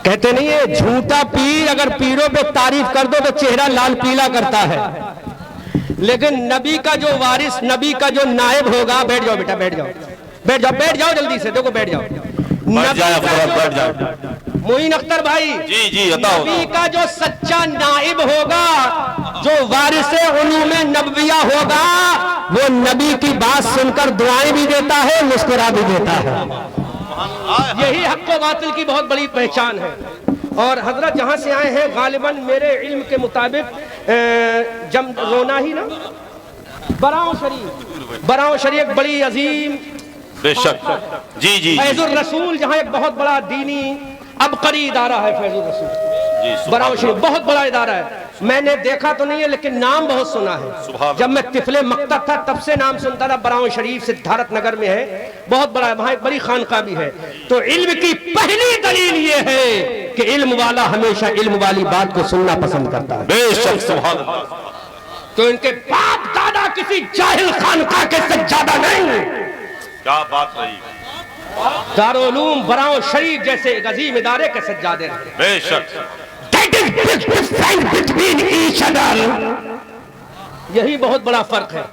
کہتے نہیں ہے جھوٹا پیر اگر پیروں پہ تعریف کر دو تو چہرہ لال پیلا کرتا ہے، لیکن نبی کا جو وارث، نبی کا جو نائب ہوگا، بیٹھ جاؤ بیٹا، بیٹھ جاؤ بیٹھ جاؤ بیٹھ جاؤ جلدی سے، دیکھو بیٹھ جاؤ، معین اختر بھائی، نبی کا جو سچا نائب ہوگا، جو وارث علوم نبویہ ہوگا، وہ نبی کی بات سن کر دعائیں بھی دیتا ہے، مسکرا بھی دیتا ہے۔ یہی حق و باطل کی بہت بڑی پہچان ہے۔ اور حضرت جہاں سے آئے ہیں غالباً میرے علم کے مطابق رونا ہی نا، براؤں شریف ایک بڑی عظیم، بے شک، جی جی، فیض الرسول جہاں ایک بہت بڑا دینی عبقری ادارہ ہے، فیض الرسول براؤں شریف بہت بڑا ادارہ ہے۔ میں نے دیکھا تو نہیں ہے لیکن نام بہت سنا ہے، جب میں طفل مکتب تھا تب سے نام سنتا تھا۔ براؤں شریف سدھارتھ نگر میں ہے، بہت بڑا ہے، وہاں ایک بڑی خانقاہ بھی ہے۔ تو علم کی پہلی دلیل یہ ہے کہ علم والا ہمیشہ علم والی بات کو سننا پسند کرتا ہے۔ بے شک، سبحان اللہ۔ تو ان کے باپ دادا کسی جاہل خانقاہ کے سجادہ نہیں، کیا بات رہی، دارالعلوم براؤں شریف جیسے ایک عظیم ادارے کے سجادے رہے۔ بے شک، یہی بہت بڑا فرق ہے۔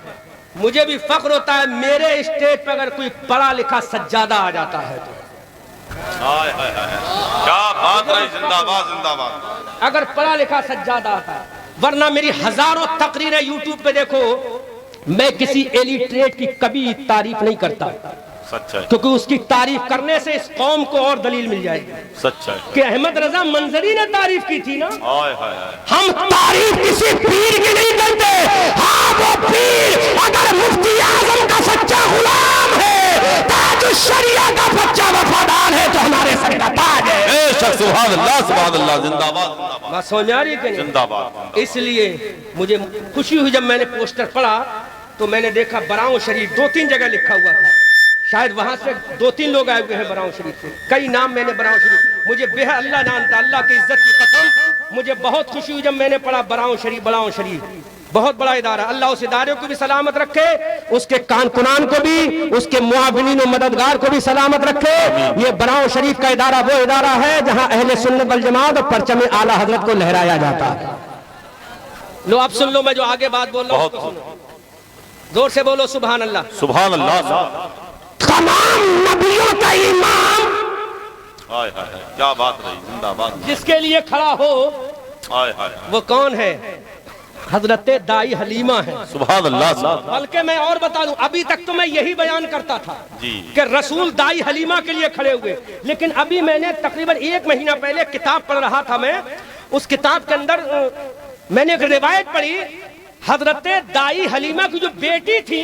مجھے بھی فخر ہوتا ہے میرے اسٹیج پہ اگر کوئی پڑھا لکھا سجادہ آ جاتا ہے تو، کیا بات رہی، زندہ باد زندہ باد۔ اگر پڑھا لکھا سجادہ آتا ہے، ورنہ میری ہزاروں تقریریں یوٹیوب پہ دیکھو، میں کسی ایلیٹریٹ کی کبھی تعریف نہیں کرتا، سچ ہے، کیونکہ اس کی تعریف کرنے سے اس قوم کو اور دلیل مل جائے گی سچ ہے، کہ احمد رضا منظری نے تعریف کی تھی نا۔ ہائے ہائے ہائے، ہم تعریف کسی پیر کی نہیں کرتے، ہاں وہ پیر اگر مفتی اعظم کا سچا غلام ہے، تاج الشریعہ کا سچا وفادار ہے تو ہمارے سر کا تاج ہے۔ بے شک، سبحان اللہ سبحان اللہ، زندہ باد، بات سمجھ آ رہی ہے کہ نہیں؟ زندہ باد۔ اس لیے مجھے خوشی ہوئی جب میں نے پوسٹر پڑھا تو میں نے دیکھا براؤں شریف 2-3 جگہ لکھا ہوا تھا، شاید وہاں سے 2-3 لوگ آئے ہوئے ہیں براؤں شریف سے، کئی نام میں نے براؤں شریف، مجھے بے اللہ جانتا، اللہ کی عزت کی قسم مجھے بہت خوشی ہوئی جب میں نے پڑھا براؤں شریف بہت بڑا ادارہ۔ اللہ اس ادارے کو بھی سلامت رکھے، اس کے کارکنان کو بھی، اس کے معاونین و مددگار کو بھی سلامت رکھے۔ یہ براؤں شریف کا ادارہ وہ ادارہ ہے جہاں اہل سنت والجماعت اور پرچم اعلیٰ حضرت کو لہرایا جاتا ہے۔ لو اب سن لو، میں جو آگے بات بول رہا ہوں اس کو سنو، زور سے بولو سبحان اللہ۔ سبحان اللہ، تمام نبیوں کا امام ہائے ہائے، کیا بات رہی، زندہ باد، جس کے لیے کھڑا ہو ہائے ہائے، وہ کون ہے؟ حضرت دائی حلیمہ ہے۔ سبحان اللہ صاحب، بلکہ میں اور بتا دوں، ابھی تک تو میں یہی بیان کرتا تھا جی، کہ رسول دائی حلیمہ کے لیے کھڑے ہوئے، لیکن ابھی میں نے تقریباً 1 مہینہ پہلے کتاب پڑھ رہا تھا، میں اس کتاب کے اندر میں نے ایک روایت پڑھی، حضرت دائی حلیمہ کی جو بیٹی تھی،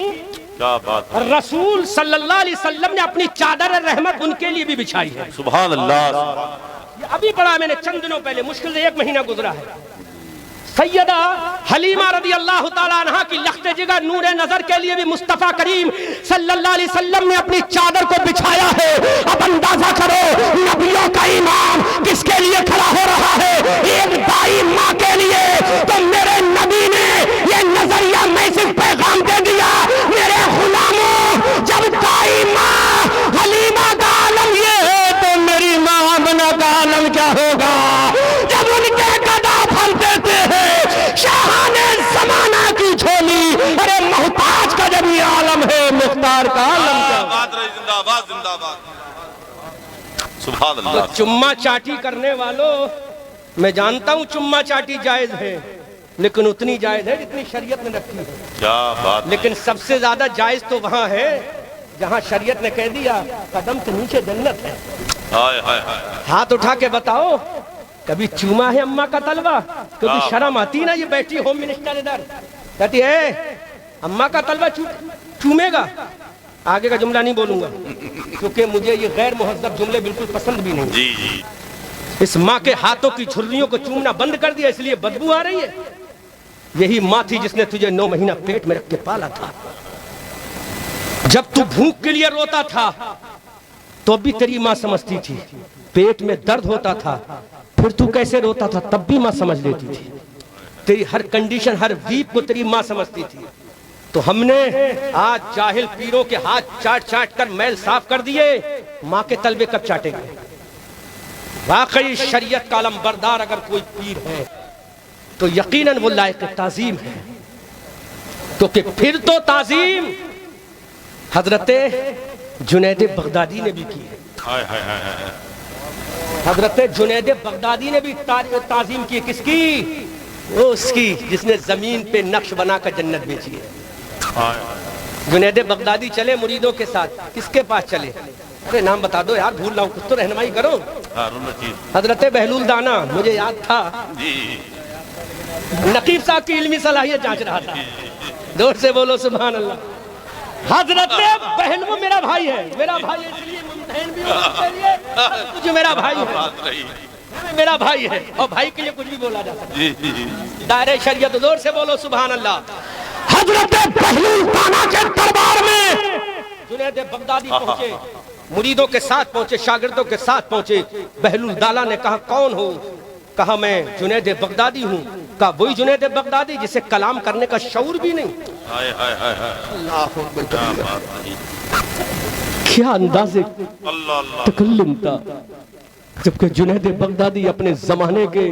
کیا بات، رسول صلی اللہ علیہ وسلم نے اپنی چادر رحمت ان کے لیے بھی بچھائی ہے۔ سبحان اللہ، یہ ابھی پڑھا میں نے چند دنوں پہلے، مشکل سے 1 مہینہ گزرا ہے۔ سیدہ حلیمہ رضی اللہ تعالیٰ عنہ کی لخت جگر نور نظر کے لیے بھی مصطفیٰ کریم صلی اللہ علیہ وسلم نے اپنی چادر کو بچھایا ہے۔ اب اندازہ کرو نبیوں کا امام کس کے لیے کھڑا ہو رہا ہے؟ ایک دائی ماں کے لیے۔ تو میرے نبی نے یہ نظریہ میسج پیغام دے دیا، میرے غلاموں، جب دائی ماں حلیمہ کا عالم یہ ہے تو میری ماں آمنہ کا عالم کیا ہوگا؟ جب ان کے گدا پھلتے ہیں شاہان زمانہ کی جھولی، ارے محتاج کا جب یہ عالم ہے مختار کا عالم کیا؟ بات رہی، زندہ باد زندہ باد، سبحان اللہ۔ چمہ چاٹی کرنے والوں، میں جانتا ہوں چمہ چاٹی جائز ہے، لیکن اتنی جائز ہے جتنی شریعت نے رکھی ہے۔ کیا بات، لیکن سب سے زیادہ جائز تو وہاں ہے جہاں شریعت نے کہہ دیا قدم کے نیچے جنت ہے۔ ہائے ہائے ہائے، ہاتھ اٹھا کے بتاؤ کبھی چوما ہے اماں کا طلبہ؟ کبھی شرم آتی نا، یہ بیٹھی ہوم منسٹر ادھر کہتی ہے اماں کا طلبہ چومے گا؟ آگے کا جملہ نہیں بولوں گا کیونکہ مجھے یہ غیر مہذب جملے بالکل پسند بھی نہیں۔ جی جی، اس ماں کے ہاتھوں کی جھریوں کو چومنا بند کر دیا اس لیے بدبو آ رہی ہے۔ یہی ماں تھی جس نے تجھے 9 مہینہ پیٹ میں رکھ کے پالا تھا۔ جب تو بھوک کے لیے روتا تھا تو بھی تیری ماں سمجھتی تھی، پیٹ میں درد ہوتا تھا پھر تو کیسے روتا تھا تب بھی ماں سمجھ لیتی تھی، تیری ہر کنڈیشن ہر ویپ کو تیری ماں سمجھتی تھی۔ تو ہم نے آج جاہل پیروں کے ہاتھ چاٹ چاٹ کر میل صاف کر دیے، ماں کے طلبے کب چاٹیں گے؟ واقعی شریعت کا علم بردار اگر کوئی پیر ہے تو یقیناً وہ لائق تعظیم ہے، کیونکہ پھر تو تعظیم حضرت جنید بغدادی نے بھی کی ہے۔ ہائے ہائے ہائے ہائے، حضرت جنید بغدادی نے بھی تعظیم کی، کس کی؟ وہ اس کی جس نے زمین پہ نقش بنا کر جنت بیچی ہے۔ ہائے ہائے، جنید بغدادی چلے مریدوں کے ساتھ، کس کے پاس چلے؟ ارے نام بتا دو یار، بھول رہا ہوں، کچھ تو رہنمائی کرو۔ ہارون رشید حضرت بہلول دانا، مجھے یاد تھا، جی، نقیب صاحب کی علمی صلاحیت جانچ رہا تھا۔ دور سے بولو سبحان اللہ۔ حضرت بہلول میرا بھائی ہے، میرا بھائی ہے، اس لیے ممتحن بھی ہوں اس کے لیے، تجھے میرا بھائی ہے، بات رہی، میرا بھائی ہے، اور بھائی کے لیے کچھ بھی بولا جا سکتا جی جی جی، ہے۔ دائرہ شریعت، دور سے بولو سبحان اللہ۔ حضرت بہلول دانا کے دربار میں جنید بغدادی پہنچے، مریدوں کے ساتھ پہنچے، شاگردوں کے ساتھ پہنچے۔ بہلول دانا نے کہا کون ہو؟ کہا میں جنید بغدادی ہوں۔ کہا وہی جنید بغدادی جسے کلام کرنے کا شعور بھی نہیں؟ ہائے ہائے ہائے ہائے، اللہ اکبر، کیا بات رہی، کیا انداز اللہ اللہ، تکلم تھا، جبکہ جنید بغدادی اپنے زمانے کے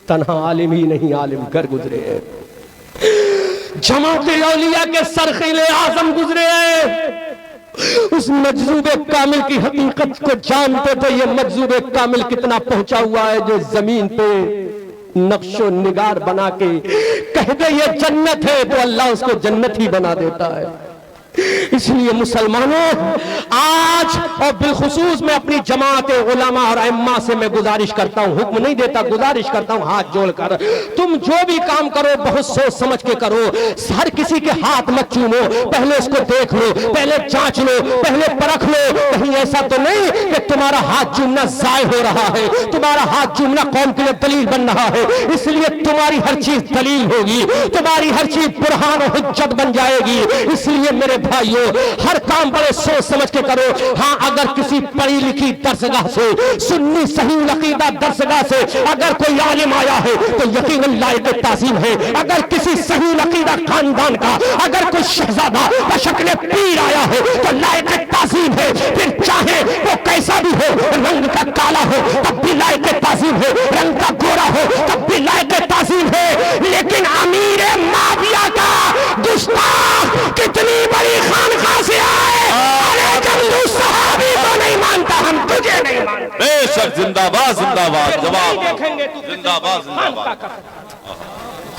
تنہا عالم ہی نہیں، عالم گر گزرے ہیں، جماعت اولیاء کے سرخیل اعظم گزرے ہیں۔ اس مجذوب کامل کی حقیقت کو جانتے تھے، یہ مجذوب کامل کتنا پہنچا ہوا ہے جو زمین پہ نقش و نگار بنا کے کہہ دے یہ جنت ہے تو اللہ اس کو جنت ہی بنا دیتا ہے۔ اس لیے مسلمانوں، آج اور بالخصوص میں اپنی جماعت علماء اور ائمہ سے میں گزارش کرتا ہوں، حکم نہیں دیتا، گزارش کرتا ہوں ہاتھ جوڑ کر، تم جو بھی کام کرو بہت سوچ سمجھ کے کرو، ہر کسی کے ہاتھ مت چومو، پہلے اس کو دیکھ لو، پہلے جانچ لو، پہلے پرکھ لو، کہیں ایسا تو نہیں کہ تمہارا ہاتھ چومنا ضائع ہو رہا ہے، تمہارا ہاتھ چومنا قوم کے لیے دلیل بن رہا ہے، اس لیے تمہاری ہر چیز دلیل ہوگی، تمہاری ہر چیز برہان و حجت بن جائے گی۔ اس لیے میرے بھائیو، ہر کام بڑے سوچ سمجھ کے کرو۔ ہاں اگر کسی پڑھی لکھی درسگاہ سے، سنی صحیح عقیدہ درسگاہ سے اگر کوئی عالم آیا ہے تو یقیناً لائق تعظیم ہے۔ اگر کسی صحیح عقیدہ خاندان کا اگر کوئی شہزادہ بشکل پیر آیا ہے تو لائق تعظیم ہے، پھر چاہے وہ کیسا بھی ہو، رنگ کا کالا ہو تب بھی لائق تعظیم ہے، رنگ کا گورا ہو تب بھی لائق تعظیم ہے۔ لیکن امیر معاویہ کا گستاخ کتنی بڑی خانقاہ سے آئے، ارے جب صحابی کو نہیں مانتا ہم تجھے نہیں مانتے۔ بے شک، زندہ باد زندہ باد، جواب دیکھیں گے تو زندہ باد زندہ باد،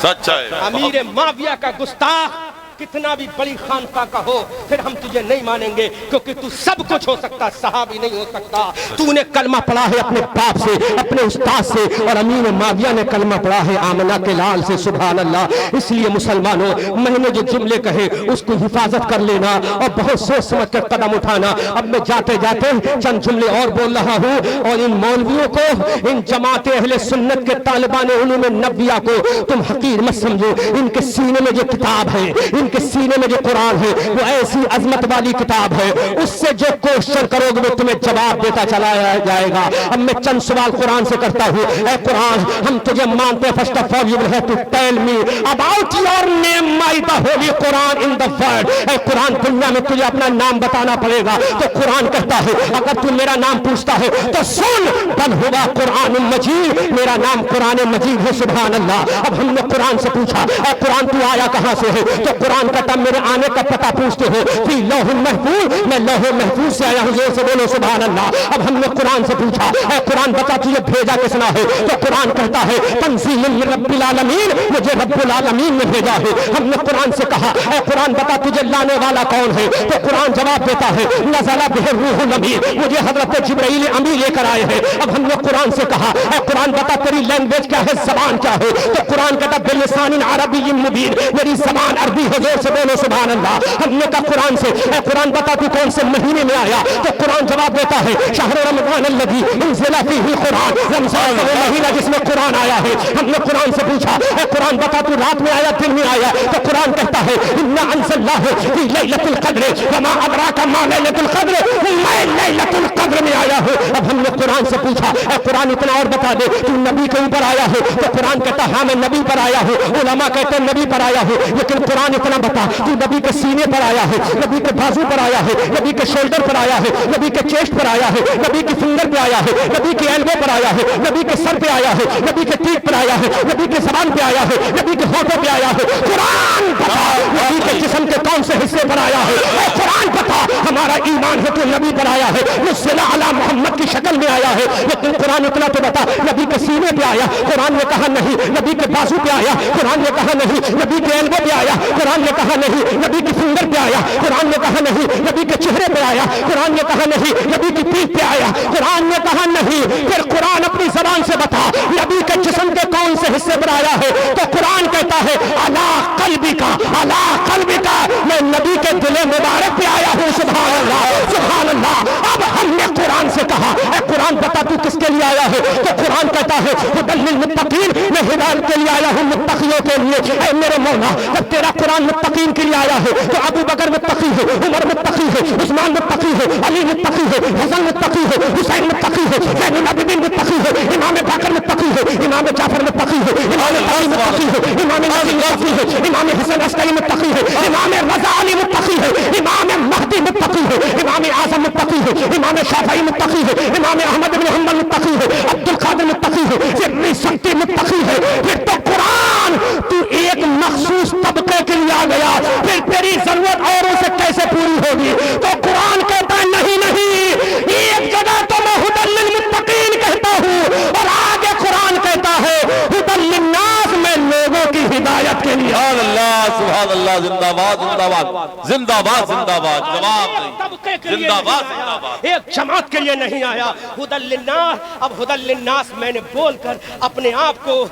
سچا ہے، امیر معاویہ کا گستاخ کتنا بھی بڑی خانقاہ کا ہو پھر ہم تجھے نہیں مانیں گے، کیونکہ تو سب کچھ ہو سکتا، صحابی نہیں ہو سکتا۔ تو نے کلمہ پڑھا ہے اپنے باپ سے، اپنے استاد سے، اور امیر معاویہ نے کلمہ پڑھا ہے آمنہ کے لال سے، سبحان اللہ۔ اس لیے مسلمانوں، میں نے جو جملے کہے اس کو حفاظت کر لینا اور بہت سوچ سمجھ کر قدم اٹھانا۔ اب میں جاتے جاتے چند جملے اور بول رہا ہوں، اور ان مولویوں کو، ان جماعت اہل سنت کے طالبان علوم نبویہ کو تم حقیر مت سمجھو۔ ان کے سینے میں جو کتاب ہے، ان کے سینے میں جو قرآن ہے وہ ایسی عظمت والی کتاب ہے، اس سے جو کوشچن کرو گے وہ تمہیں جواب دیتا چلا جائے گا۔ اب میں چند سوال قرآن سے کرتا ہوں۔ اے قرآن، ہم تجھے مانتے ہیں، first of all you will have to tell me about your name, my the holy Quran in the world۔ اے قرآن، دنیا میں تجھے اپنا نام بتانا پڑے گا۔ تو قرآن کہتا ہے اگر تو میرا نام پوچھتا ہے تو سن، بل ہوا قرآن مجید، میرا نام قرآن مجید ہے، سبحان اللہ۔ اب ہم نے قرآن سے پوچھا اے قرآن تو آیا کہاں سے ہے؟ تو قرآن کہتا میرے آنے کا پتہ پوچھتے ہو، فی لوح محفوظ، میں لوح محفوظ سے آیا ہوں، زور سے بولو سبحان اللہ۔ اب ہم نے قرآن سے پوچھا اے قرآن بتا تجھے بھیجا کس نے ہے؟ تو قرآن کہتا ہے تنزیل من رب العالمین، مجھے رب العالمین نے بھیجا ہے۔ ہم نے قرآن سے کہا اے قرآن بتا تجھے لانے والا کون ہے؟ تو قرآن جواب دیتا ہے نزل بہ الروح الامین، مجھے حضرت جبرائیل امی لے کر آئے ہیں۔ اب ہم نے قرآن سے کہا اے قرآن بتا تیری لینگویج کیا ہے، زبان کیا ہے؟ تو قرآن کہتا بلسان عربی مبین، میری زبان عربی ہے، زور سے بولو سبحان اللہ۔ ہم نے کہا قرآن سے اے قرآن بتا تو کون سے مہینے میں آیا؟ تو قرآن جواب دیتا ہے شہر رمضان الذی انزل فیہ القرآن، رمضان کا وہ مہینہ جس میں قرآن آیا ہے۔ ہم نے قرآن سے پوچھا اے قرآن بتا تو رات میں آیا دن میں آیا؟ تو قرآن کہتا ہے انا انزلناہ فی لیلۃ القدر وما ادراک ما لیلۃ القدر، میں لیلۃ القدر میں آیا ہوں۔ اب ہم نے قرآن سے پوچھا اے قرآن اتنا اور بتا دے تو نبی کے اوپر آیا ہے؟ تو قرآن کہتا ہاں میں نبی پر آیا ہوں، علماء کہتے ہیں نبی پر آیا ہوں، لیکن قرآن اتنا اتنا بتا تو نبی کے سینے پر آیا ہے, نبی کے بازو پر آیا ہے, نبی کے شولڈر پر آیا ہے, نبی کے چیسٹ پر آیا ہے, نبی کی فنگر پہ آیا ہے, نبی کے ایلبو پر آیا ہے, نبی کے سر پہ آیا ہے, نبی کے ٹیپ پر آیا ہے, نبی کے زبان پہ آیا ہے, نبی کے ہونٹوں پہ آیا ہے. قرآن بتا نبی کے جسم کے کون سے حصے پر آیا ہے. اے قرآن بتا ہمارا ایمان ہے تو نبی پر آیا ہے, نزل علی محمد کی شکل میں آیا ہے. لیکن قرآن اتنا تو بتا نبی کے سینے پہ آیا, قرآن نے کہا نہیں. نبی کے بازو پہ آیا, قرآن نے کہا نہیں. نبی کے ایلبو پہ آیا, قرآن نے کہا نہیں. نبی کی فنگر پہ آیا, قرآن نے کہا نہیں. نبی کے چہرے پہ آیا, قرآن نے کہا نہیں. نبی کی پیٹھ پہ آیا, قرآن نے کہا نہیں. پھر قرآن اپنی زبان سے بتا نبی کے جسم کے کون سے حصے پر آیا ہے. تو قرآن کہتا ہے علی قلبی کا, علی قلبی کا, میں نبی کے دل مبارک پہ آیا ہوں. سبحان اللہ, سبحان اللہ. اب ہم نے قرآن سے کہا اے قرآن بتا تو کس کے لیے آیا ہے. تو قرآن کہتا ہے ہدی للمتقین, میں ہدایت کے لیے آیا ہوں متقیوں کے لیے. اے میرے مولا جب تیرا قرآن متقین کے لیے آیا ہے تو ابو بکر متقی ہے, عمر متقی ہے, عثمان متقی ہے, علی متقی ہے, حسن متقی ہے, حسین متقی ہے, زین العابدین متقی ہے, امام باقر متقی ہے, امام جعفر متقی ہے, امام علی متقی ہے, امام ناصر متقی ہے, امام حسن عسکری متقی ہے, امام رضا علی متقی ہے, امام مہدی متقی ہے, امام اعظم متقی ہے, امام شافعی متقی ہے, امام احمد بن حنبل متقی ہے, عبد القادر متقی ہے, ذری سکتی متقی ہے. پھر تو قرآن تو ایک مخصوص طبقے کے لیے آ گیا, پھر تیری ضرورت اوروں سے کیسے پوری ہوگی. تو قرآن کہتا ہے نہیں نہیں, ایک جگہ تو میں ہدی للمتقین کہتا ہوں اور آگے قرآن کہتا ہے ہدی للناس, میں لوگوں کی ہدایت کے لیے. سبحان اللہ, سبحان اللہ. زندہ باد, زندہ باد, زندہ باد, زندہ باد. جواب نہیں. طبقے کے لیے زندہ باد, نہیں زندہ آیا, باد. ایک جماعت کے لیے نہیں آیا. ہدی للناس, اب ہدی للناس میں نے بول کر اپنے آپ کو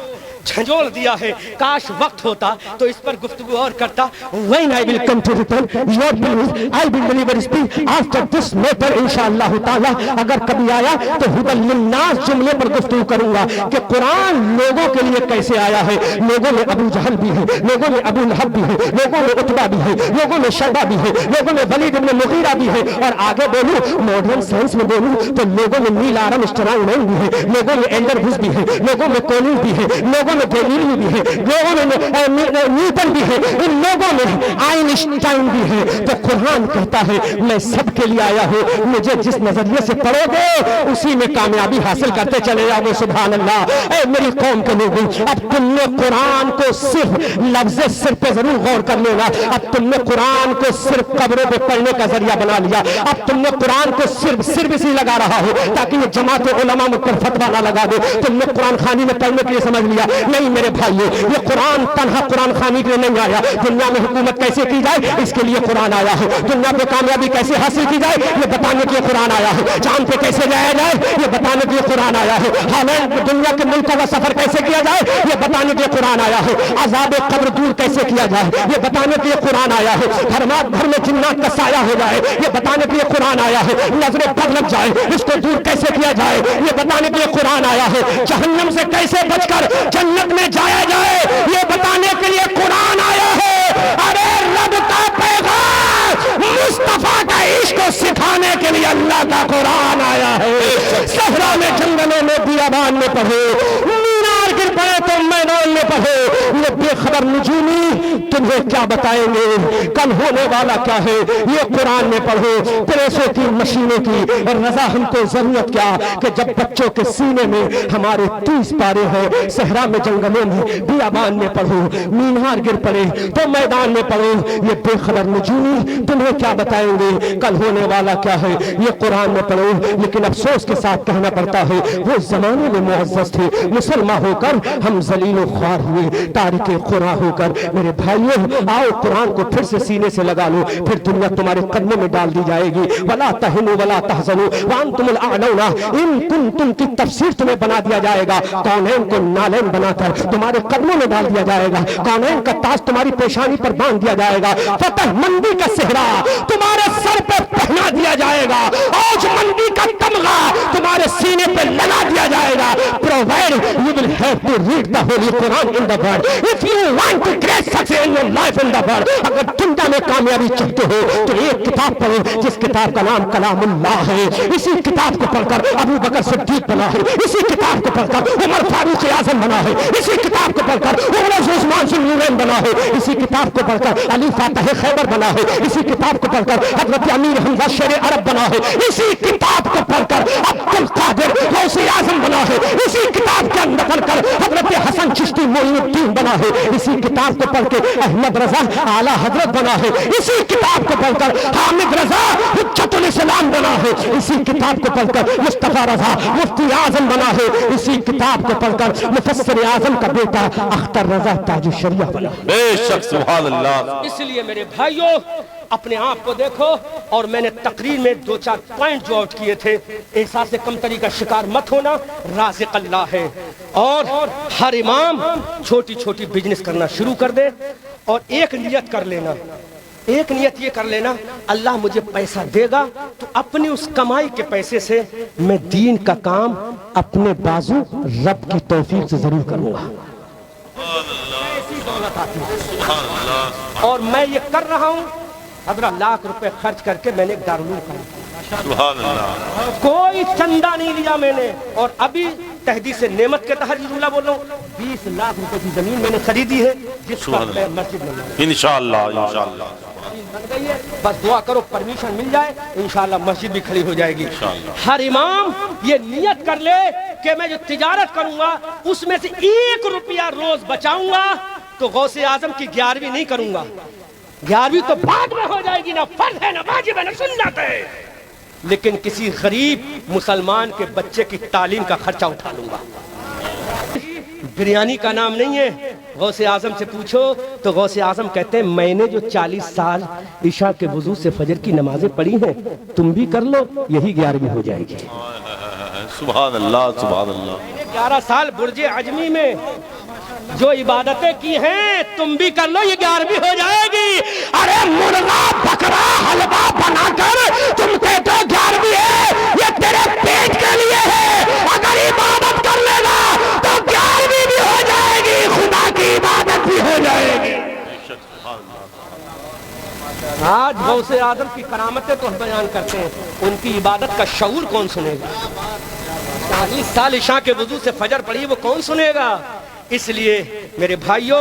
جھنجھوڑ دیا ہے. کاش وقت ہوتا تو اس پر گفتگو اور کرتا. When I will come to return, your belief, I will deliver speech after this matter inshallah ta'ala. اگر کبھی آیا تو ہدی للناس جملے پر گفتگو کروں گا کہ قرآن لوگوں کے لیے کیسے آیا ہے. لوگوں میں ابو جہل بھی ہے, لوگوں میں ابو لہب بھی ہے, لوگوں میں عتبہ بھی ہے, لوگوں میں شیبہ بھی ہے, لوگوں میں ولید بن مغیرہ بھی ہے. اور آگے بولوں ماڈرن سائنس میں بولوں تو لوگوں میں نیل آرم اسٹرانگ مین بھی ہے, لوگوں میں ایلڈر بش بھی ہے, لوگوں میں کولن بھی ہے, لوگوں میں گیلیلی بھی ہے, لوگوں میں نیوٹن بھی ہے, ان لوگوں میں آئنسٹائن بھی ہے. تو قرآن کہتا ہے میں سب کے لیے آیا ہوں, مجھے جس نظریے سے پڑھو گے اسی میں کامیابی حاصل کرتے چلے جاؤ گے. سبحان اللہ. اے میری قوم کے لوگوں, اب تم نے قرآن کو صرف لفظ سر پہ ضرور غور کر لینا. اب تم نے قرآن کو صرف قبروں پہ پڑھنے کا ذریعہ بنا لیا. اب تم نے قرآن کو صرف اسی لگا رہا ہو تاکہ یہ جماعت علماء مجھ پر فتویٰ نہ لگا دے. تم نے قرآن خانی میں پڑھنے کے لیے سمجھ لیا. نہیں میرے بھائیو, یہ قرآن تنہا قرآن خانی کے لیے نہیں آیا. دنیا میں حکومت کیسے کی جائے اس کے لیے قرآن آیا ہے. دنیا پہ کامیابی کیسے حاصل کی جائے یہ بتانے کے لیے قرآن آیا ہے. چاند پہ کیسے جایا جائے یہ بتانے کے لیے قرآن آیا ہے. ہالینڈ دنیا کے ملکوں کا سفر کیسے کیا جائے یہ بتانے کے لیے قرآن آیا ہے. عذاب قبر دور کیسے کیا جائے یہ بتانے کے لیے قرآن آیا ہے. گھر میں جنات کا سایہ ہو جائے یہ بتانے کے لیے قرآن آیا ہے. نظر بد لگ جائے اس کو دور کیسے کیا جائے یہ بتانے کے لیے قرآن آیا ہے. جہنم سے کیسے بچ کر جنت میں جایا جائے یہ بتانے کے لیے قرآن آیا ہے. ارے رب کا پیغام مصطفیٰ کا عشق سکھانے کے لیے اللہ کا قرآن آیا ہے. صحرا میں, جنگلوں میں, بیابان میں پڑھو, مینار گر پڑے تو میدان میں پڑھو. یہ بے خبر نجومی تمہیں کیا بتائیں گے کل ہونے والا کیا ہے یہ قرآن میں پڑھو. پریسوں کی مشینوں کی رضا ہم کو ضرورت کیا کہ جب بچوں کے سینے میں ہمارے 30 پارے ہیں. صحرا میں, جنگلوں میں, بیابان میں پڑھو, مینار گر پڑے تو میدان میں پڑھو. یہ بے خبر نجومی تمہیں کیا بتائیں گے کل ہونے والا کیا ہے یہ قرآن میں پڑھو. لیکن افسوس کے ساتھ کہنا پڑتا ہے وہ زمانے میں معزز تھے, مسلمان ہو کر ہم ذلیل و خوار ہوئے, تارک قرآن ہو کر. میرے بھائیوں آؤ قرآن کو پھر سے سینے سے لگا لو, پھر دنیا تمہارے قدموں میں ڈال دی جائے گی. ولا تہنوا ولا تحزنوا وانتم الاعلون ان کنتم کی تفسیر تمہیں بنا دیا جائے گا. کونین کو نالین بنا کر تمہارے قدموں میں ڈال دیا جائے گا. کونین کا تاج تمہاری پیشانی پر باندھ دیا جائے گا. فتح مندی کا صحرا تمہارے سر پہ پہنا دیا جائے گا. اوج مندی کا تمغہ تمہارے سینے پہ لگا دیا جائے گا. Provided you will have to read the Holy Quran in the world. If you want to create success in your life in the world, اگر دنیا میں کامیابی چاہتے ہو تو ایک کتاب پڑھو جس کتاب کا نام کلام اللہ ہے. اسی کتاب کو پڑھ کر ابو بکر صدیق بنا ہے, اسی کتاب کو پڑھ کر عمر فاروق اعظم بنا ہے، اسی کتاب کو پڑھ کر عمر عثمان سے نورین بنا ہے، اسی کتاب کو پڑھ کر علی فاتح خیبر بنا ہے، اسی کتاب کو پڑھ کر حضرت امیر حمزہ شیر عرب بنا ہے، اسی کتاب کو پڑھ کر عبد القادر غوث اعظم بنا ہے، اسی کتاب کے اندر پڑھ کر حضرت حسن چشتی معین الدین بنا ہے، اسی کتاب کو پڑھ کے احمد رضا اعلیٰ حضرت بنا ہے، اسی کتاب کو پڑھ کر حامد رضا حجت الاسلام بنا ہے، اسی کتاب کو پڑھ کر مصطفیٰ رضا مفتی اعظم بنا ہے، اسی کتاب کو پڑھ کر مفسر اعظم کا بیٹا اختر رضا تاج الشریعہ بنا ہے۔ بے شک سبحان اللہ۔ اس لیے میرے بھائیوں اپنے آپ کو دیکھو، اور میں نے تقریر میں 2-4 پوائنٹ جو آؤٹ کیے تھے، احساس کمتری کا شکار مت ہونا، رازق اللہ ہے، اور ہر امام چھوٹی چھوٹی بزنس کرنا شروع کر دے، اور ایک نیت کر لینا، ایک نیت یہ کر لینا، اللہ مجھے پیسہ دے گا تو اپنی اس کمائی کے پیسے سے میں دین کا کام اپنے بازو رب کی توفیق سے ضرور کروں گا، ایسی دولت آتی ہے، اور میں یہ کر رہا ہوں۔ حضرت لاکھ روپے خرچ کر کے میں نے ایک دارالعلوم کھڑا، سبحان اللہ، کوئی چندہ نہیں لیا میں نے، اور ابھی تحدیث نعمت کے تحت جملہ بول رہا ہوں، 20 لاکھ روپے کی زمین میں نے خریدی ہے جس پر میں مسجد میں انشاءاللہ انشاءاللہ بن گئی ہے، بس دعا کرو پرمیشن مل جائے، انشاءاللہ مسجد بھی کھڑی ہو جائے گی۔ ہر امام یہ نیت کر لے کہ میں جو تجارت کروں گا اس میں سے 1 روپیہ روز بچاؤں گا تو غوث اعظم کی 11ویں نہیں کروں گا، 11ویں تو بعد میں ہو جائے گی، نہ فرض ہے نہ واجب ہے نہ سنت ہے، لیکن کسی غریب مسلمان کے بچے کی تعلیم کا خرچہ اٹھا لوں گا۔ بریانی کا نام نہیں ہے، غوث اعظم سے پوچھو تو غوث اعظم کہتے ہیں میں نے جو 40 سال عشاء کے وضو سے فجر کی نمازیں پڑھی ہیں تم بھی کر لو، یہی 11ویں ہو جائے گی۔ سبحان اللہ سبحان اللہ۔ 11 سال برج عجمی میں جو عبادتیں کی ہیں تم بھی کر لو، یہ 11ویں ہو جائے گی۔ ارے مرغا بکرا حلوہ بنا کر تم کہتے ہو 11ویں ہے، یہ تیرے پیٹ کے لیے ہے، اگر عبادت کر لینا تو 11ویں بھی ہو جائے گی، خدا کی عبادت بھی ہو جائے گی۔ آج غوث اعظم کی کرامتیں تو ہم بیان کرتے ہیں، ان کی عبادت کا شعور کون سنے گا؟ 40 سال عشاء کے وضو سے فجر پڑھی وہ کون سنے گا؟ اس لیے میرے بھائیوں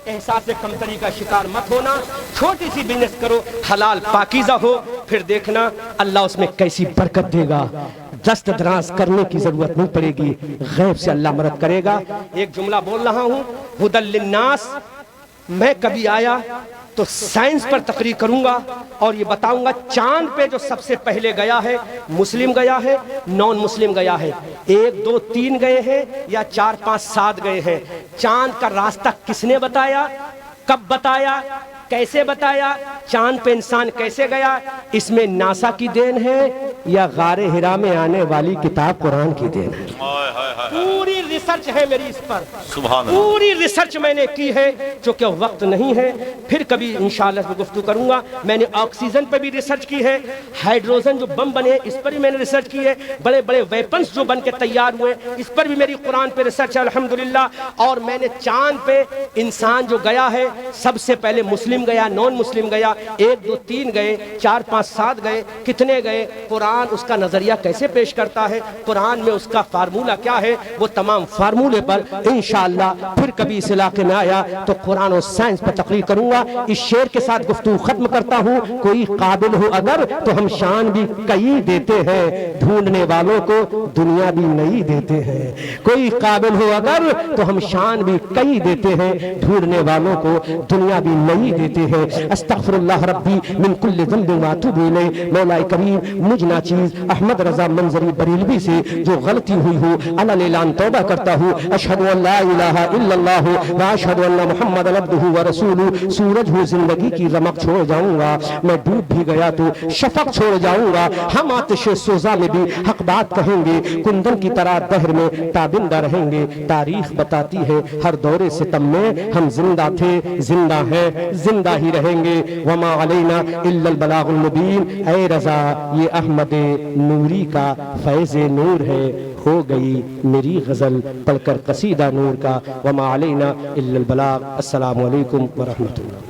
احساس کمتری کا شکار مت ہونا، چھوٹی سی بزنس کرو، حلال پاکیزہ ہو، پھر دیکھنا اللہ اس میں کیسی برکت دے گا، دست دراز کرنے کی ضرورت نہیں پڑے گی، غیب سے اللہ مدد کرے گا۔ ایک جملہ بول رہا ہوں، ہدی للناس، میں کبھی آیا تو سائنس پر تقریر کروں گا اور یہ بتاؤں گا چاند پہ جو سب سے پہلے گیا ہے مسلم گیا ہے نان مسلم گیا ہے، 1 2 3 گئے ہیں یا 4 5 7 گئے ہیں، چاند کا راستہ کس نے بتایا، کب بتایا، کیسے بتایا، چاند پہ انسان کیسے گیا، اس میں ناسا کی دین ہے یا غار ہرا میں آنے والی کتاب قرآن کی دین ہے؟ پوری ریسرچ ہے میری اس پر، پوری ریسرچ میں نے کی ہے، چونکہ وقت نہیں ہے، پھر کبھی انشاءاللہ اس گفتگو کروں گا۔ میں نے آکسیجن پہ بھی ریسرچ کی ہے، ہائیڈروجن جو بم بنے اس پر بھی میں نے ریسرچ کی ہے، بڑے بڑے ویپنز جو بن کے تیار ہوئے اس پر بھی میری قرآن پہ ریسرچ ہے الحمدللہ، اور میں نے چاند پہ انسان جو گیا ہے سب سے پہلے مسلم گیا، نان مسلم گیا، 1 2 3 گئے، 4 5 7 گئے، کتنے گئے، قرآن اس کا نظریہ کیسے پیش کرتا ہے، قرآن میں اس کا فارمولہ کیا ہے، وہ تمام فارمولے پر انشاءاللہ پھر کبھی اس علاقے میں آیا تو قرآن اور سائنس پر تقریر کروں گا۔ اس شعر کے ساتھ گفتگو ختم کرتا ہوں، کوئی قابل ہو اگر تو ہم شان بھی کئی دیتے ہیں، ڈھونڈنے والوں کو دنیا بھی نئی دیتے ہیں، کوئی قابل ہو اگر تو ہم شان بھی کئی دیتے ہیں، ڈھونڈنے والوں کو دنیا بھی نئی دیتے ہیں۔ استغفر اللہ ربی من کل ذنب واتوب الیہ۔ مولا کریم مجھ ناچیز احمد رضا منظری بریلوی سے جو غلطی ہوئی ہو علن اعلان توبہ کرتا ہوں، اشہد ان لا الہ الا اللہ و اشہد ان محمد عبدہ و رسولہ۔ سورج ہو زندگی کی رمق چھوڑ جاؤں گا، میں ڈوب بھی گیا تو شفق چھوڑ جاؤں گا، ہم آتش سوزا میں بھی حق بات کہیں گے، کندن کی طرح دہر میں تابندہ رہیں گے۔ تاریخ بتاتی ہے ہر دور ستم میں ہم زندہ تھے، زندہ ہیں، زندہ ہی رہیں گے۔ وما علینا الا البلاغ المبین۔ اے رضا یہ احمد نوری کا فیض نور ہے، ہو گئی میری غزل پڑھ کر قصیدہ نور کا۔ وما علینا الا البلاغ۔ السلام علیکم ورحمۃ اللہ۔